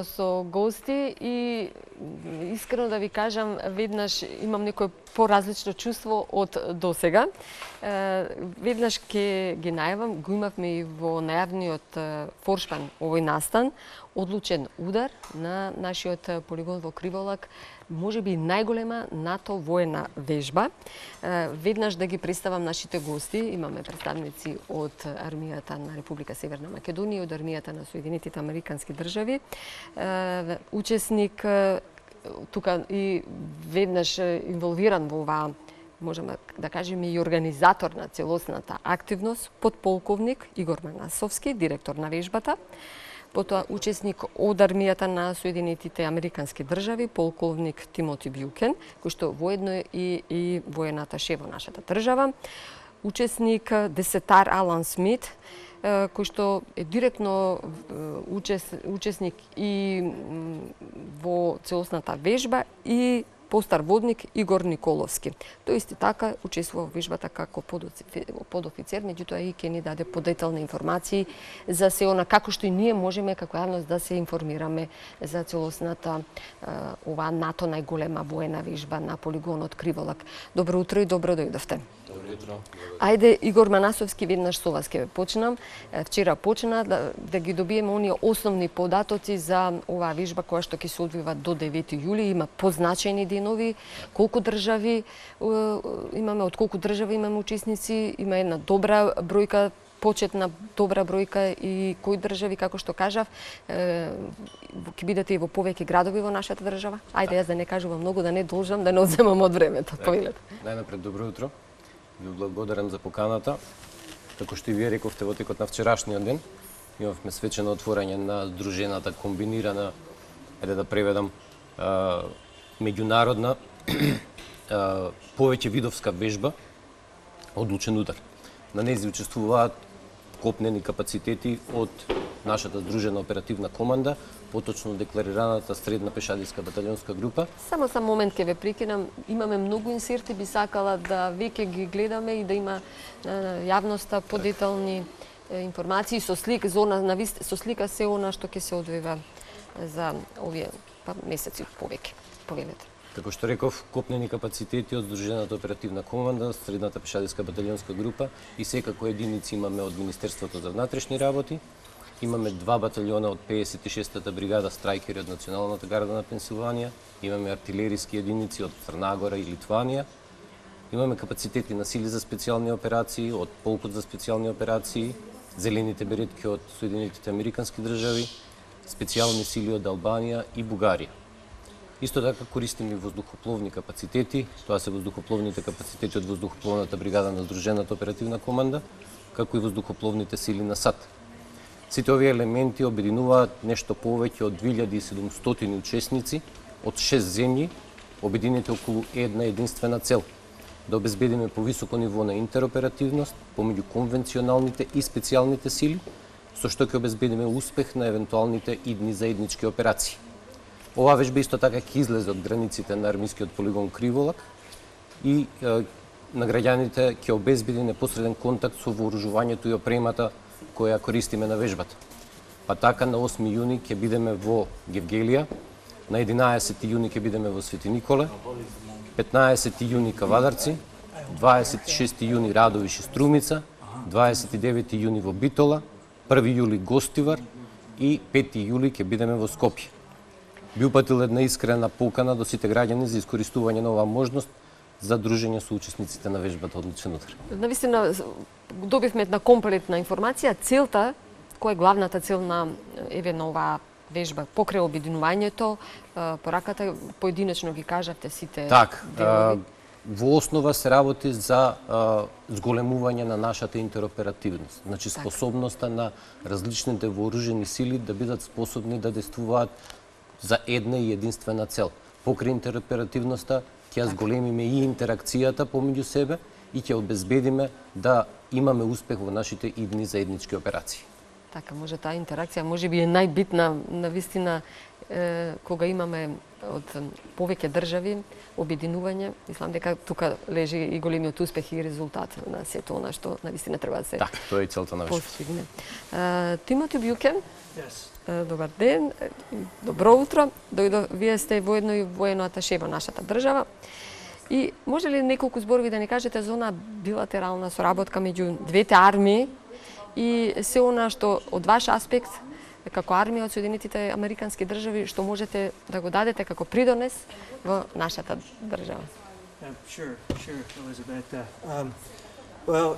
Со гости и искрено да ви кажам, веднаш имам некој поразлично чувство од досега. Веднаш ќе ги најавам, го имавме и во најавниот форшпан овој настан, одлучен удар на нашиот полигон во Криволак, можеби најголема НАТО воена вежба. Веднаш да ги представам нашите гости, имаме представници од армијата на Република Северна Македонија, од армијата на Соединетите Американски држави. Учесник тука и веднаш инволвиран во оваа, можеме да кажеме и организатор на целосната активност, подполковник Игор Манасовски, директор на вежбата. Потоа учесник од армијата на Соединетите Американски држави, полковник Тимоти Бјукен, кој што воедно е и воен аташе во нашата држава. Учесник десетар Алан Смит, кој што е директно учесник и во целосната вежба, и постар водник Игор Николовски. Тој исти така учествува во вежбата како подофицер, меѓутоа и ќе ни даде подетални информации за се она како што и ние можеме како јавност да се информираме за целосната оваа НАТО најголема воена вежба на полигонот Криволак. Добро утро и добро дојдовте. Добро утро. Ајде, Игор Манасовски, веднаш со вас ќе почнам. Вчера почна да ги добиеме оние основни податоци за оваа вежба која што ќе се одвива до 9 јули. Има позначени денови, колку држави имаме, од колку држави имаме учесници, има една добра бројка, почетна добра бројка и кои држави, како што кажав, ќе бидете и во повеќе градови во нашата држава. Ајде, јас да не кажувам многу, да не должам, да не одземам од времето. Повелете. Најнапред добро утро. Ви благодарам за поканата. Како што и вие рековте во текот на вчерашниот ден, имавме свечено отворање на здружената комбинирана, ајде да преведам, меѓународна повеќе видовска вежба одлучен удар. На нејзи учествуваат копнени капацитети од нашата здружена оперативна команда, поточно декларираната средна пешадиска баталионска група. Само момент ќе ве прекинам. Имаме многу инсерти, би сакала да веќе ги гледаме и да има јавноста подетални информации со слика, со слика се она што ќе се одвива за овие месеци повеќе. Повелете. Како што реков, копнени капацитети од здружената оперативна команда, средната пешадиска баталионска група и секако единици имаме од Министерството за внатрешни работи. Имаме 2 баталиона од 56-та бригада страјкери од Националната гарда на Пенсилванија, имаме артилериски единици од Црнагора и Литванија, имаме капацитети на сили за специјални операции од полкот за специјални операции, зелените беретки од Соединетите Американски држави, специјални сили од Албанија и Бугарија. Исто така користиме и воздухопловни капацитети, тоа се воздухопловните капацитети од воздухопловната бригада на здружената оперативна команда, како и воздухопловните сили на САД. Сите овие елементи обединуваат нешто повеќе од 2700 учесници од 6 земји, обединети околу една единствена цел – да обезбедиме повисоко ниво на интероперативност помеѓу конвенционалните и специјалните сили, со што ќе обезбедиме успех на евентуалните идни заеднички операции. Оваа вежба исто така ќе излезе од границите на армискиот полигон Криволак и на граѓаните ќе обезбеди непосреден контакт со вооружувањето и опремата која користиме на вежбата. Па така на 8 јуни ќе бидеме во Гевгелија, на 11 јуни ќе бидеме во Свети Николе, 15 јуни Кавадарци, 26 јуни Радовиш и Струмица, 29 јуни во Битола, 1 јули Гостивар и 5 јули ќе бидеме во Скопје. Би упатил една искрена покана до сите граѓани за искористување на оваа можност за дружење со учесниците на вежбата одлучен удар. Навистина, добивме една комплетна информација. Целта, која е главната цел на оваа вежба, покрај обединувањето, пораката, поединечно ги кажавте сите делови? Во основа се работи за зголемување на нашата интероперативност. Значи, способноста на различните вооружени сили да бидат способни да действуваат за една и единствена цел. Покрај интероперативноста ќе зголемиме и интеракцијата помеѓу себе и ќе обезбедиме да имаме успех во нашите идни заеднички операции. Така, може таа интеракција може би е најбитна навистина кога имаме од повеќе држави обединување. Мислам дека тука лежи и големиот успех и резултат на сето она што навистина треба да се Така, тоа е и целта на постигне. Тимоти Бјукен, Yes. добар ден, добро утро. Вие сте воедно и воено аташе во нашата држава. И може ли неколку зборови да ни кажете за она билатерална соработка меѓу двете армии и се она што од ваш аспект како армија од Соединетите Американски држави што можете да го дадете како придонес во нашата држава? Sure, Elizabeth. Well,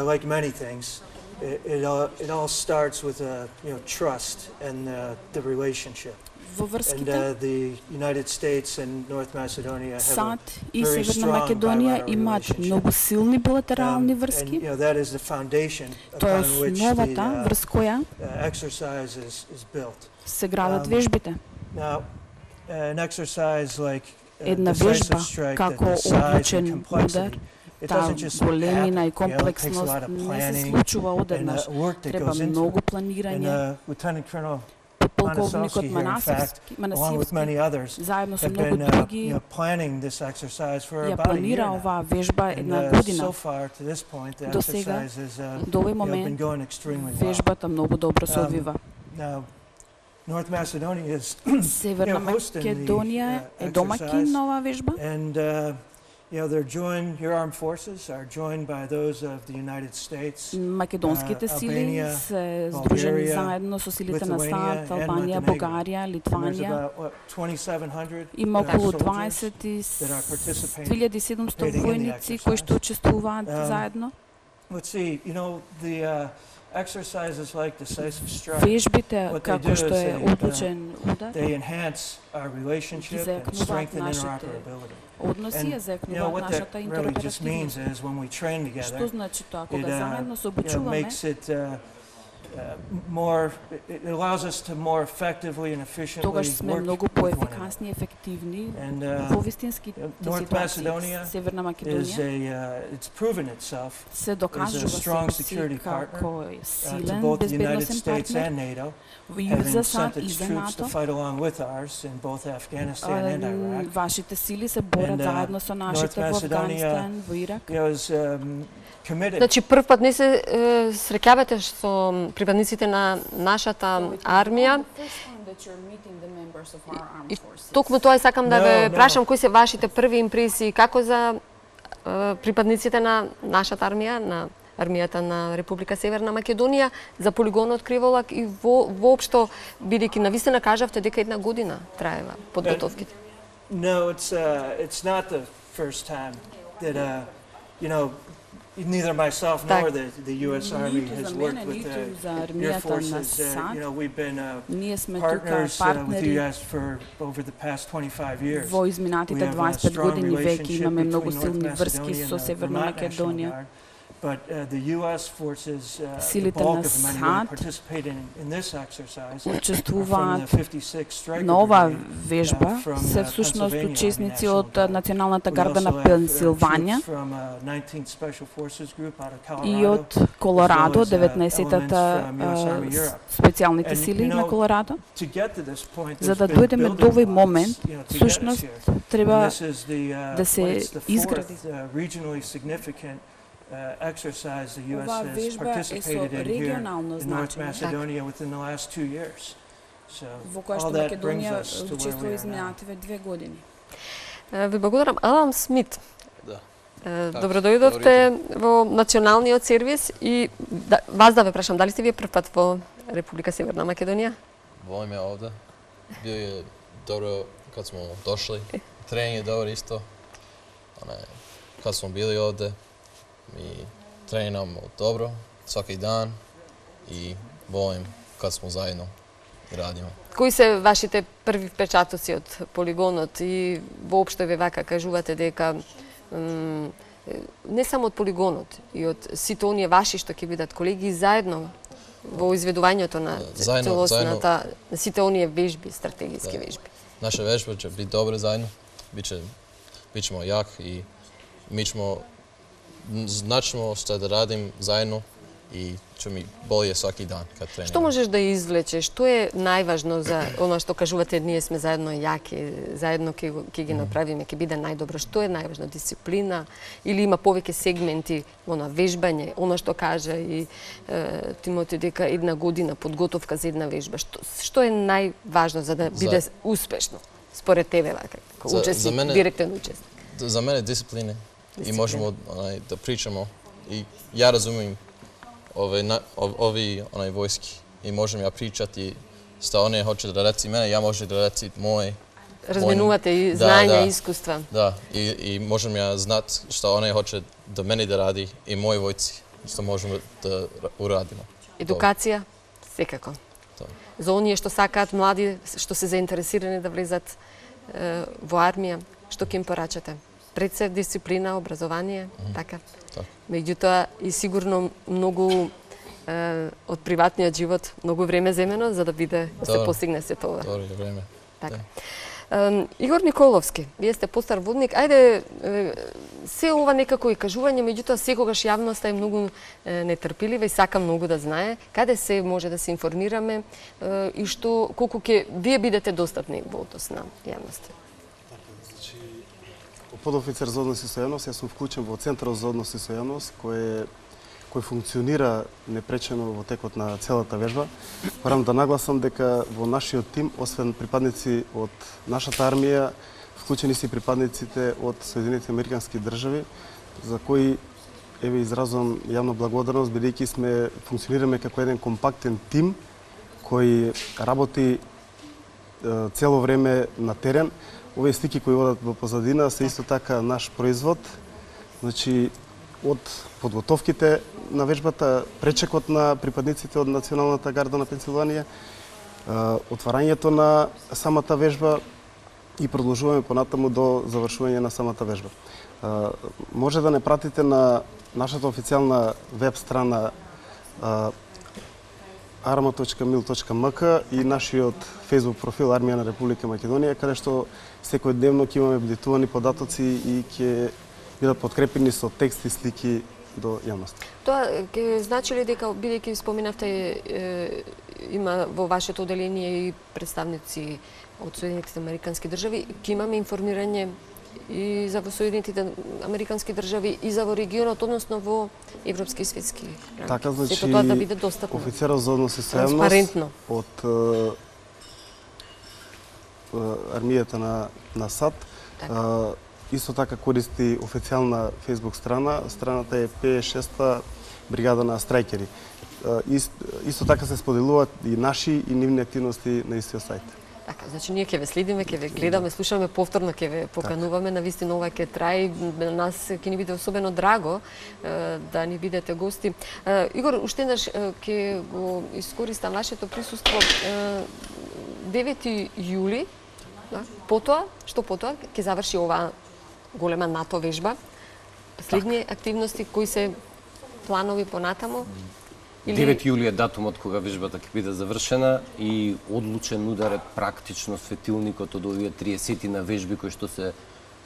like many things, it all starts with trust and the relationship. Во And врските the United States and North Macedonia have САД и very Северна strong Македонија bilateral имаат relationship. многу силни билатерални And врски. that is the foundation Тоа е upon which основата the врз која exercise is built. се градат вежбите. Now, an exercise like Една decisive вежба strike, како the size and одлучен complexity, удар, it таа doesn't just големина и happen. It takes a lot комплексност of не се planning случува and одеднаш. work that Треба goes into многу it. And планирање. Lieutenant Colonel Подполковникот Manasovsky here, in fact, along with many Манасевски others, заедно со have многу been други planning this exercise for ја about a year планира now. оваа вежба And една so година. far to this point, the До сега, exercise has До овој been момент going extremely well. вежбата многу добро се одвива. Now, North Macedonia is Северна hosting the, Македонија е домакин exercise. на оваа вежба. And your armed forces are joined by those of the United States. Македонските сили Albania, се здружени Bulgaria, заедно со силите на Lithuania, САД, and Албанија, Montenegro. Бугарија, And there's Литванија. about 2,700 Има околу soldiers that are participating 2700 in the војници кои што учествуваат заедно. Let's see, the exercises like decisive strike, Вежбите what they do како што is е they, одлучен удар, they enhance our relationship and заекнуваат strengthen нашите interoperability. односи ја And заекнуваат what that нашата really just means интероперативност. is when we train Што together, значи тоа? it Кога заедно се uh, обучуваме, makes it more, it allows us to more effectively and efficiently тогаш сме work многу with one another. поефикасни, ефективни And во вистинските North ситуации. Macedonia Северна is Македонија it's proven itself се докажува strong себе си security како to силен both the United безбедносен States партнер and NATO, и having за sent САД и its за troops to НАТО. fight along with ours in both Afghanistan and Iraq. Вашите сили се борат And, заедно со нашите North во Macedonia, Афганистан, во Ирак. Is committed. Значи прв пат не се среќавате со припадниците на нашата армија. И токму тоа сакам да ве No. прашам кои се вашите први импресии како за припадниците на нашата армија, на армијата на Република Северна Македонија, за полигонот Криволак и воопшто, бидејќи навистина кажавте дека една година траева подготовките. No, it's not the first time that neither myself nor the U.S. Army Ниту has за worked мене, with ниту за your армијата на forces. САД. We've been Ние сме тука partners with you партнери guys for over the past 25 years. во изминатите We have a 25 strong години веќе relationship имаме многу between силни North врски Macedonia со and the Северна Vermont National Македонија. Guard. But the U.S. forces, the Силите bulk на of them anyway, САД participate in this exercise from учествуваат the 56th Striker на оваа Brigade, вежба from, се всушност Pennsylvania учесници Army од National Guard. Националната We гарда also на have, Пенсилванија troops from 19th Special Forces Group out of и Colorado. од Колорадо, as well as, 19-тата elements from US Army Europe. специјалните And, сили you на know, Колорадо. To get to this point, За there's да been дојдеме до овој building момент, blocks, to get us всушност here. And треба this is да се it's the изгради. fourth regionally significant exercise the U.S. Оваа has вежба е со participated in here регионално in North значење, Macedonia within the last 2 years. So во која all што that brings Македонија us to where учествува we are now. изминативе 2 години. Ви благодарам. Алан Смит. Да. Добро дојдовте во националниот сервис и вас да ве прашам, дали сте вие прв пат во Република Северна Македонија? Волим ја овде. Био е добро кад смо дошли. Тренинг е добро исто. Кад смо били овде, ми тренирamo добро, сваки дан и волим кад смо заедно и радиме. Кои се вашите први впечатоци од полигонот и воопшто ве вака кажувате дека не само од полигонот и од сите оние ваши што ќе бидат колеги заедно во изведувањето на целосната на сите оние вежби, стратегиски вежби. Наша вежба ќе биде добра заедно. Бичемо јак и ми ćemo značimo што да радим заедно и ќе ми болje сваки дан кад тренирам. Што можеш да извлечеш? Што е најважно за оно што кажувате ние сме заедно јаки, заедно ќе ги направиме, ќе биде најдобро? Што е најважно? Дисциплина или има повеќе сегменти, оно вежбање, оно што кажа и Тимоти дека една година подготовка за една вежба. Што е најважно за да биде успешно според тебе како учесник, директен учесник? За мене дисциплина и можеме да причамо и ја разумем ови војски и можем ја причат и што оние хоче да реци мене, ја може да реци мој. Разменувате и знања и искуства. Да, и можем ја знат што оние хоче да мене да ради и мои војци, што можеме да урадиме. Едукација, секако. За оние што сакаат млади, што се заинтересирани да влезат во армија, што ќе им порачате? Пред се дисциплина, образование, така. Меѓутоа и сигурно многу од приватниот живот, многу време земено за да биде да се постигне сето ова. Добро време. Така. Игор Николовски, вие сте постар водник. Ајде, се ова некако и кажување, меѓутоа секогаш јавноста е многу нетрпелива и сака многу да знае каде се може да се информираме и што колку ќе вие бидете достапни во однос на јавноста. Подофицер за односи со јавност, јас сум вклучен во Центарот за односи со јавност, кој функционира непречено во текот на целата вежба. Морам да нагласам дека во нашиот тим, освен припадници од нашата армија, вклучени се и припадниците од Соединетите Американски држави, за кои еве изразувам јавна благодарност, бидејќи функционираме како еден компактен тим кој работи цело време на терен. Овие слики кои одат во позадина се исто така наш производ. Значи, од подготовките на вежбата, пречекот на припадниците од Националната гарда на Пенсилванија, отварањето на самата вежба и продолжуваме понатаму до завршување на самата вежба. Може да не пратите на нашата официјална веб страна arma.mil.mk и нашиот Facebook профил Армија на Република Македонија, каде што секојдневно ќе имаме апдейтувани податоци и ќе бидат подкрепени со текст и слики до јавност. Тоа ќе значи ли дека, бидејќи споменавте, има во вашето оделение и представници од Соединетите Американски држави, ќе имаме информирање и за во Соединетите Американски држави и за во регионот, односно во европски и светски рамки. Така, значи, сето тоа да биде достапно. Офицерот за односи со јавност од армијата на САД исто така користи официјална Facebook страна. Страната е 56-та бригада на страјкери. Исто така се споделуваат и наши и нивни активности на истиот сајт. Така, значи ние ќе ве следиме, ќе ве гледаме, слушаме повторно, ќе ве покануваме, навистина ова ќе трае, на нас ќе ни биде особено драго да ни бидете гости. Игор, уште еднаш ќе го искористам вашето присуство 9 јули, да, потоа, што потоа ќе заврши оваа голема НАТО вежба. Последни активности, кои се планови понатаму? 9 јули е датумот кога вежбата ќе биде завршена и одлучен удар е практично светилникот од овие 30 на вежби кои што се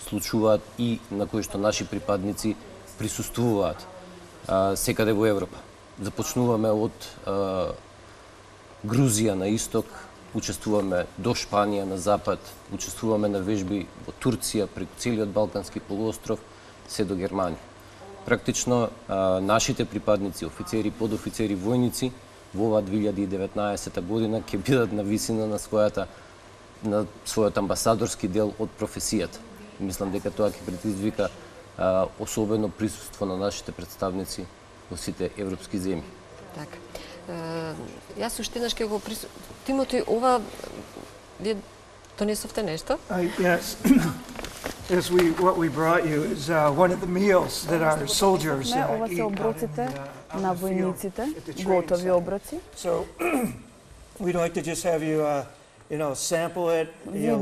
случуваат и на кои што наши припадници присуствуваат секаде во Европа. Започнуваме од Грузија на исток, учествуваме до Шпанија на запад, учествуваме на вежби во Турција, преку целиот Балкански полуостров, се до Германија. Практично, нашите припадници, офицери, подофицери, војници во оваа 2019 година ќе бидат на висина на својот амбасадорски дел од професијата. Мислам дека тоа ќе предизвика особено присуство на нашите представници во сите европски земји. Така. Јас уште еднаш ќе го Тимоти, ова вие донесовте нешто? Yes. Yes, what we brought you is one of the meals that our soldiers Ова се eat оброците out in на the field војниците, at the training готови center. оброци. So we'd like to just have you, sample it,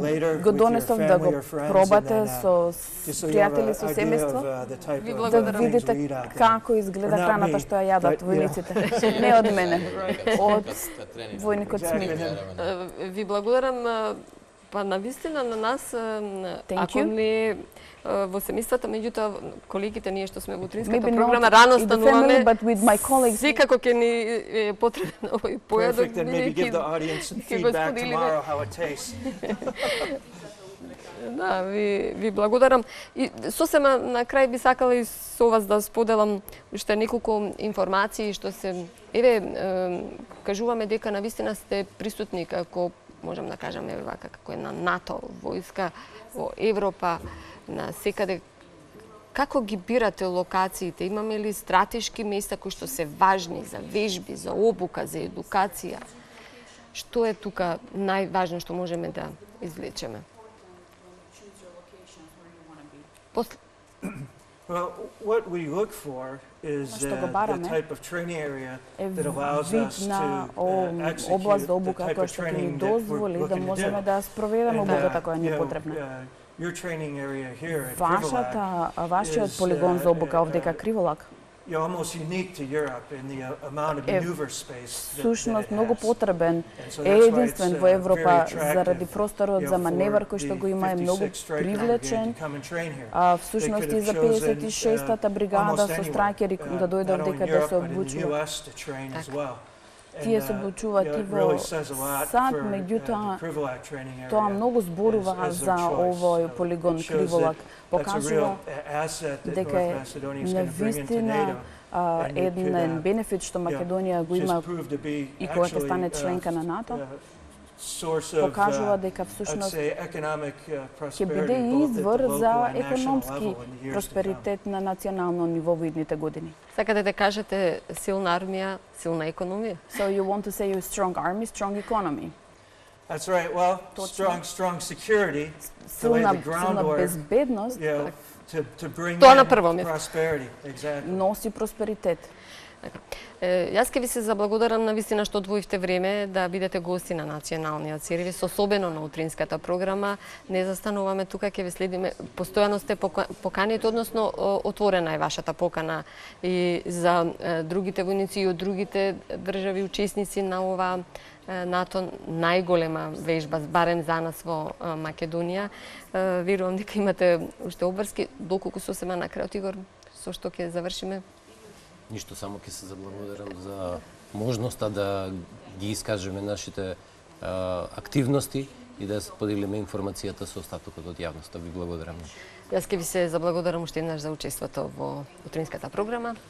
later Го with your донесов да family го or friends, пробате and then, со just so you have пријатели, an со idea семејство, of the type Ви of благодарам. да things we видите eat out there. како изгледа Or not храната me, што ја јадат but, војниците. Не од мене, од војникот Смит. Ви благодарам. Па навистина на нас, Thank ако you. не во семејствата, меѓутоа колегите ние што сме во утринската Maybe програма not рано in the стануваме. family, but with my colleagues. Секако ќе ни е потребен овој појадок. Perfect, and maybe give the audience some ќе го feedback споделиме. tomorrow how it tastes. Да, ви благодарам. И сосема на крај би сакала и со вас да споделам уште неколку информации што се кажуваме дека навистина сте присутни како можам да кажам вака како една НАТО војска во Европа на секаде. Како ги бирате локациите? Имаме ли стратешки места кои што се важни за вежби, за обука, за едукација? Што е тука најважно што можеме да извлечеме? Well, what we look for is Што го the бараме type of training area е that allows вид us на to execute област за the обука type која of што ќе ни training that we're дозволи да looking to можеме do. да спроведеме And, обуката која ни you е know, потребна. your training area here at Krivolac Вашиот is, полигон за обука овдека Криволак you're almost unique to Europe in the amount of е maneuver space that всушност it многу has. потребен, And so е that's why единствен it's, во Европа very attractive, заради просторот за маневар кој што го има е многу привлечен. Всушност и за 56-та бригада со страйкери да дојдат дека да се обучуваат. Тие се обучуваат и во САД, меѓутоа тоа многу зборува за овој полигон Криволак. Покажува дека е навистина еден бенефит што Македонија го има и кога ќе стане членка на НАТО. Покажува дека всушност ќе биде извор за економски просперитет на национално ниво во идните години. Сакате да кажете силна армија, силна економија? So you want to say you strong army, strong economy. That's right. Well, strong security to lay Силна the groundwork, безбедност to bring Тоа на in прво место. prosperity. Exactly. носи просперитет. Јас ќе ви се заблагодарам на вистина што одвоивте време да бидете гости на националниот сервис, особено на утринската програма. Не застануваме тука, ќе ви следиме. Постојано сте поканите, односно отворена е вашата покана и за другите војници и од другите држави учесници на ова НАТО најголема вежба, барем за нас во Македонија. Верувам дека имате уште обврски, доколку сосема на крајот, Игор, со што ќе завршиме? Ништо, само ќе се заблагодарам за можноста да ги искажеме нашите активности и да поделиме информацијата со остатокот од јавноста. Ви благодарам. Јас ќе ви се заблагодарам уште еднаш за учеството во утринската програма.